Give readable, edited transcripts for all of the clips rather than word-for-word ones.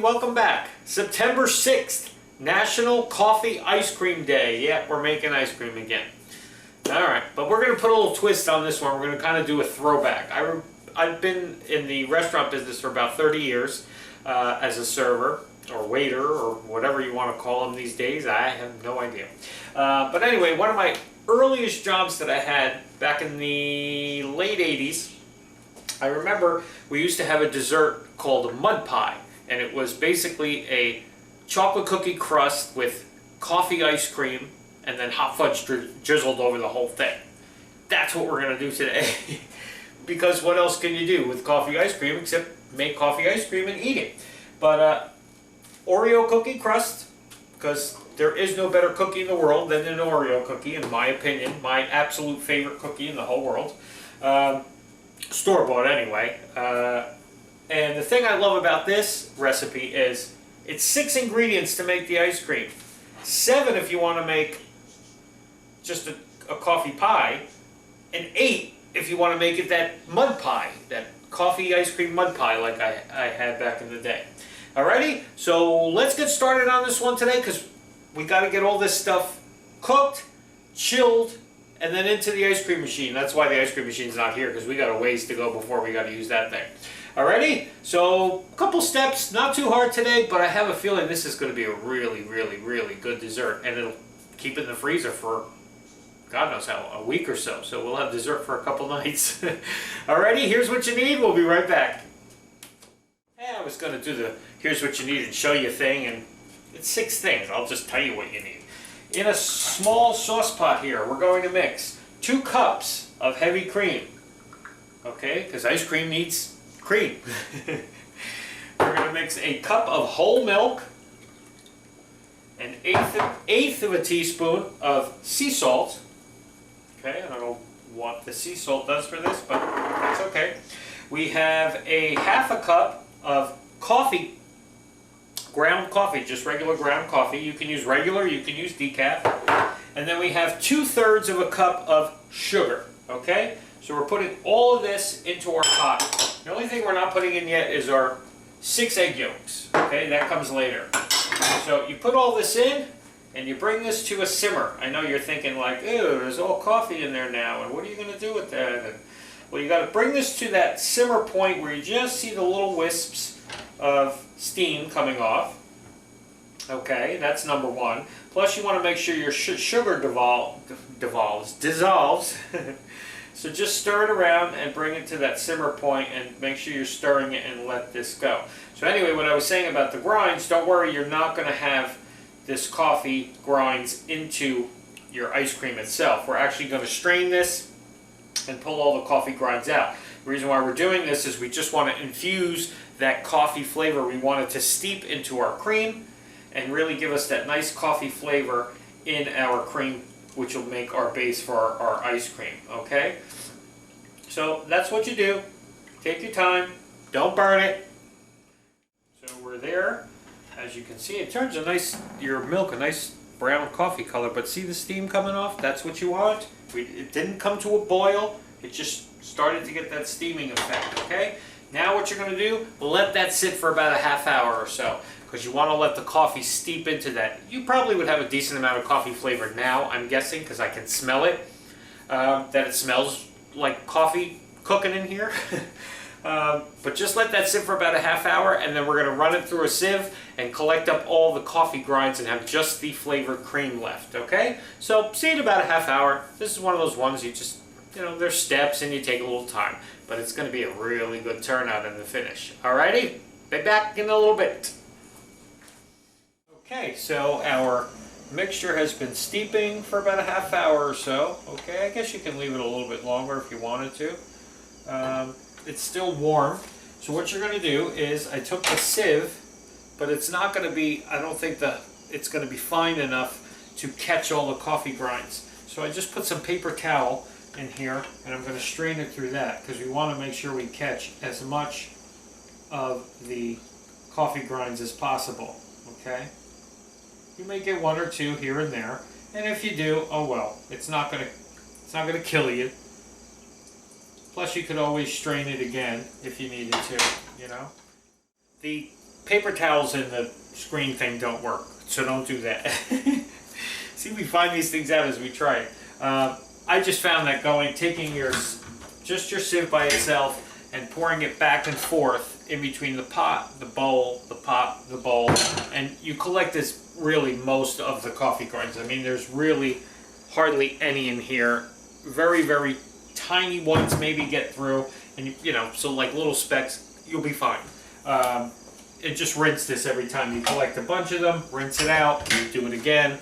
welcome back. September 6th, National Coffee Ice Cream Day. Yeah, we're making ice cream again. Alright, but we're going to put a little twist on this one. We're going to kind of do a throwback. I've been in the restaurant business for about 30 years as a server, or waiter, or whatever you want to call them these days. I have no idea. But anyway, one of my earliest jobs that I had back in the late 80s, I remember we used to have a dessert called a mud pie, and it was basically a chocolate cookie crust with coffee ice cream and then hot fudge drizzled over the whole thing. That's what we're going to do today. Because what else can you do with coffee ice cream except make coffee ice cream and eat it? But Oreo cookie crust, because there is no better cookie in the world than an Oreo cookie, in my opinion. My absolute favorite cookie in the whole world. Store-bought anyway. And the thing I love about this recipe is it's 6 ingredients to make the ice cream. 7 if you want to make just a coffee pie, and 8 if you want to make it that mud pie, that coffee ice cream mud pie like I had back in the day. Alrighty, so let's get started on this one today, because we got to get all this stuff cooked, chilled, and then into the ice cream machine. That's why the ice cream machine's not here, because we got a ways to go before we got to use that thing. Alrighty, so a couple steps, not too hard today, but I have a feeling this is going to be a really, really, really good dessert, and it'll keep it in the freezer for God knows how, a week or so. So we'll have dessert for a couple nights. Alrighty, here's what you need. We'll be right back. Hey, I was going to do the here's what you need and show you thing, and it's 6 things. I'll just tell you what you need. In a small sauce pot here, we're going to mix 2 cups of heavy cream. Okay, because ice cream needs cream. We're going to mix a cup of whole milk, an eighth of a teaspoon of sea salt. Okay, I don't know what the sea salt does for this, but that's okay. We have a half a cup of coffee, ground coffee, just regular ground coffee. You can use regular, you can use decaf. And then we have 2/3 of a cup of sugar. Okay, so we're putting all of this into our pot. The only thing we're not putting in yet is our 6 egg yolks. Okay, that comes later. So you put all this in, and you bring this to a simmer. I know you're thinking like, ew, there's all coffee in there now, and what are you going to do with that? And, well, you got to bring this to that simmer point where you just see the little wisps of steam coming off. Okay, that's number 1. Plus you want to make sure your sugar dissolves. So just stir it around and bring it to that simmer point and make sure you're stirring it and let this go. So anyway, what I was saying about the grinds, don't worry, you're not going to have this coffee grinds into your ice cream itself. We're actually going to strain this and pull all the coffee grinds out. The reason why we're doing this is we just want to infuse that coffee flavor. We want it to steep into our cream and really give us that nice coffee flavor in our cream, which will make our base for our ice cream. Okay? So that's what you do. Take your time. Don't burn it. So we're there. As you can see, it turns your milk a nice brown coffee color, but see the steam coming off? That's what you want. It didn't come to a boil. It just started to get that steaming effect, okay? Now what you're going to do, let that sit for about a half hour or so, because you want to let the coffee steep into that. You probably would have a decent amount of coffee flavor now, I'm guessing, because I can smell it, that it smells like coffee cooking in here. But just let that sit for about a half hour, and then we're going to run it through a sieve and collect up all the coffee grinds and have just the flavored cream left, okay? So see it about a half hour. This is one of those ones you just, there's steps and you take a little time, but it's going to be a really good turnout in the finish. Alrighty, be back in a little bit. Okay, so our mixture has been steeping for about a half hour or so. Okay, I guess you can leave it a little bit longer if you wanted to. It's still warm. So what you're going to do is, I took the sieve, but it's not going to be, I don't think it's going to be fine enough to catch all the coffee grinds. So I just put some paper towel in here, and I'm going to strain it through that, because we want to make sure we catch as much of the coffee grinds as possible. Okay? You may get 1 or 2 here and there, and if you do, oh well, it's not going to kill you. Plus you could always strain it again if you needed to, The paper towels in the screen thing don't work, so don't do that. See, we find these things out as we try it. I just found that taking just your sieve by itself and pouring it back and forth in between the pot, the bowl, the pot, the bowl, and you collect this really most of the coffee grinds. I mean, there's really hardly any in here. Very, very tiny ones maybe get through, and you know, so like little specks, you'll be fine. And just rinse this every time you collect a bunch of them, rinse it out, you do it again,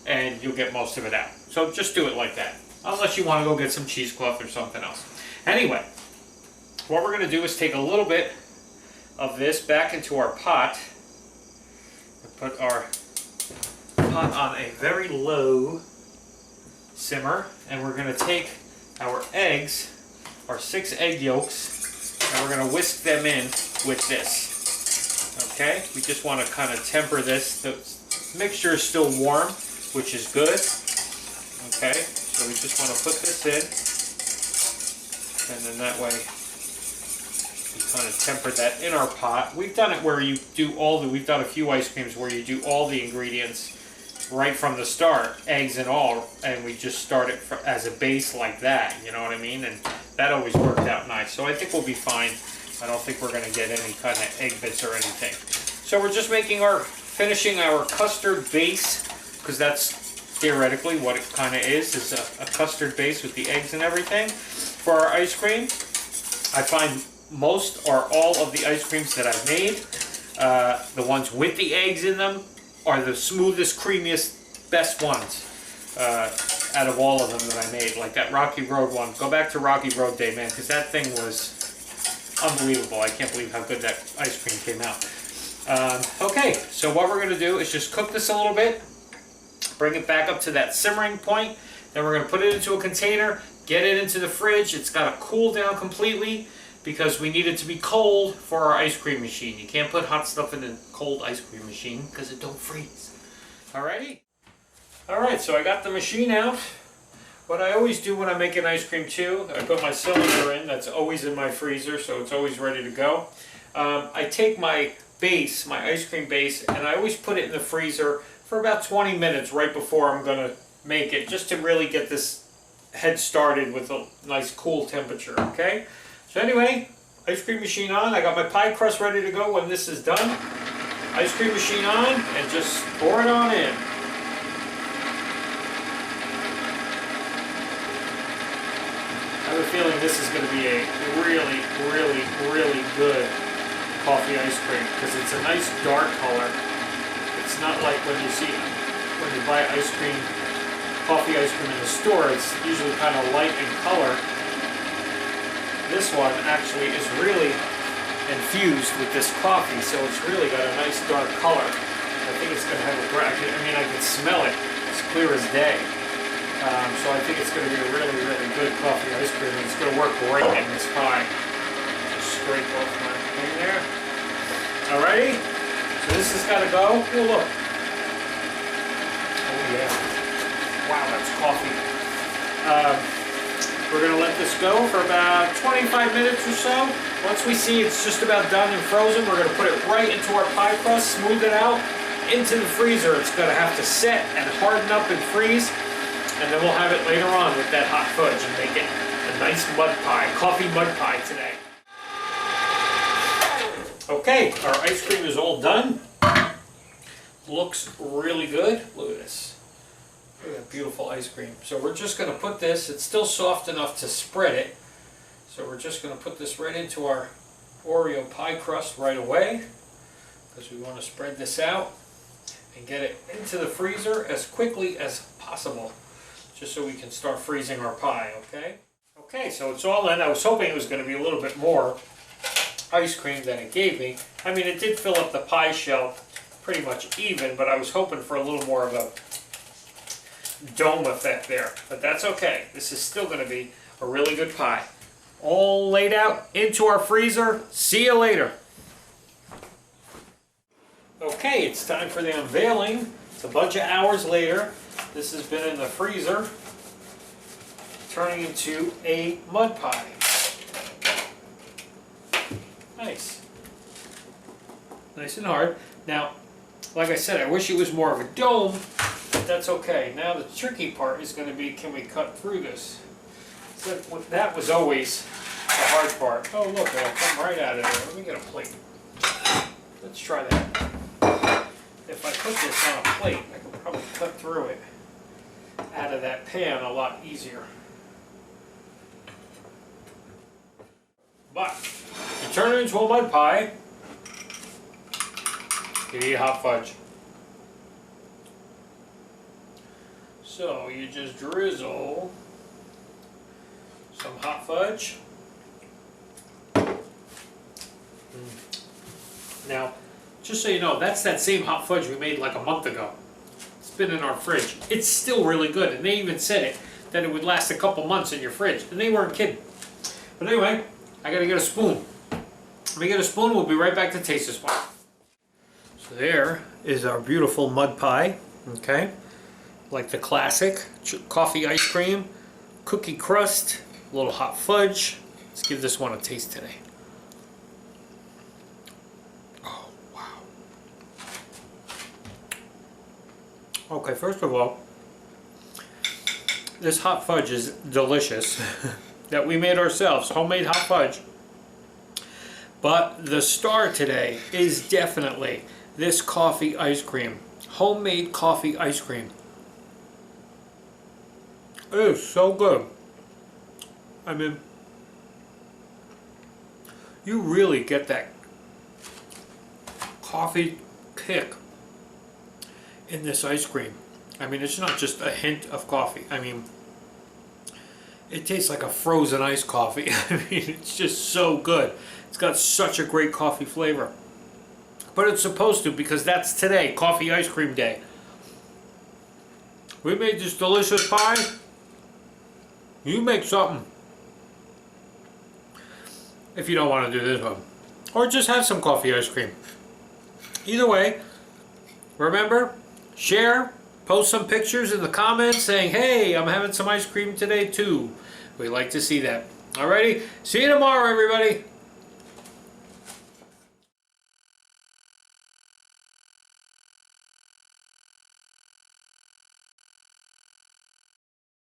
and you'll get most of it out. So just do it like that, unless you want to go get some cheesecloth or something else. Anyway, what we're going to do is take a little bit of this back into our pot and put our pot on a very low simmer, and we're going to take our eggs, our 6 egg yolks, and we're going to whisk them in with this. Okay, we just want to kind of temper this. The mixture is still warm, which is good. Okay, so we just want to put this in, and then that way we kind of temper that in our pot. We've done it where you do we've done a few ice creams where you do all the ingredients right from the start, eggs and all, and we just start it as a base like that, you know what I mean? And that always worked out nice. So I think we'll be fine. I don't think we're going to get any kind of egg bits or anything. So we're just finishing our custard base, because that's theoretically what it kind of is a custard base with the eggs and everything for our ice cream. I find most or all of the ice creams that I've made, the ones with the eggs in them, are the smoothest, creamiest, best ones out of all of them that I made. Like that Rocky Road one. Go back to Rocky Road Day, man, because that thing was unbelievable. I can't believe how good that ice cream came out. Okay, so what we're going to do is just cook this a little bit, bring it back up to that simmering point, then we're going to put it into a container, get it into the fridge. It's got to cool down completely because we need it to be cold for our ice cream machine. You can't put hot stuff in a cold ice cream machine because it don't freeze. Alrighty? Alright, so I got the machine out. What I always do when I make an ice cream too, I put my cylinder in, that's always in my freezer, so it's always ready to go. I take my base, my ice cream base, and I always put it in the freezer for about 20 minutes right before I'm going to make it, just to really get this head started with a nice cool temperature, okay? So anyway, ice cream machine on, I got my pie crust ready to go when this is done. Ice cream machine on, and just pour it on in. I have a feeling this is going to be a really, really, really good coffee ice cream because it's a nice dark color. It's not like when you buy coffee ice cream in the store, it's usually kind of light in color. This one actually is really infused with this coffee, so it's really got a nice dark color. I think it's going to have I can smell it. It's clear as day. So I think it's going to be a really, really good coffee ice cream, and it's going to work great in this pie. Just scrape off my thing there. Alrighty, so this has got to go. Oh, look. Oh, yeah. Wow, that's coffee. We're going to let this go for about 25 minutes or so. Once we see it's just about done and frozen, we're going to put it right into our pie crust, smooth it out, into the freezer. It's going to have to set and harden up and freeze. And then we'll have it later on with that hot fudge and make it a nice mud pie, coffee mud pie today. Okay, our ice cream is all done. Looks really good. Look at this. Look at that beautiful ice cream. So we're just going to put this, it's still soft enough to spread it. So we're just going to put this right into our Oreo pie crust right away, because we want to spread this out and get it into the freezer as quickly as possible, just so we can start freezing our pie, okay? Okay, so it's all in. I was hoping it was going to be a little bit more ice cream than it gave me. I mean, it did fill up the pie shell pretty much even, but I was hoping for a little more of a dome effect there. But that's okay. This is still going to be a really good pie. All laid out into our freezer. See you later. Okay, it's time for the unveiling. It's a bunch of hours later. This has been in the freezer, turning into a mud pie. Nice. nice and hard. Now, like I said, I wish it was more of a dome, but that's okay. Now the tricky part is going to be, can we cut through this? So that was always the hard part. Oh look, it'll come right out of there. Let me get a plate. Let's try that. If I put this on a plate, I can probably cut through it out of that pan a lot easier. But to turn it into a mud pie, you need hot fudge. So you just drizzle some hot fudge. Now, just so you know, that's that same hot fudge we made like a month ago. It's been in our fridge. It's still really good, and they even said it, that it would last a couple months in your fridge, and they weren't kidding. But anyway, I gotta get a spoon. Let me get a spoon, we'll be right back to taste this one. So there is our beautiful mud pie, okay? Like the classic, coffee ice cream, cookie crust, a little hot fudge. Let's give this one a taste today. Oh, wow. Okay, first of all, this hot fudge is delicious. That we made ourselves, homemade hot fudge. But the star today is definitely this coffee ice cream. Homemade coffee ice cream. It is so good. I mean, you really get that coffee kick in this ice cream. I mean, it's not just a hint of coffee. I mean, it tastes like a frozen iced coffee. I mean, it's just so good. It's got such a great coffee flavor. But it's supposed to, because that's today, coffee ice cream day. We made this delicious pie. You make something. If you don't want to do this one. Or just have some coffee ice cream. Either way, remember, share, post some pictures in the comments saying, hey, I'm having some ice cream today too. We'd like to see that. Alrighty, see you tomorrow, everybody.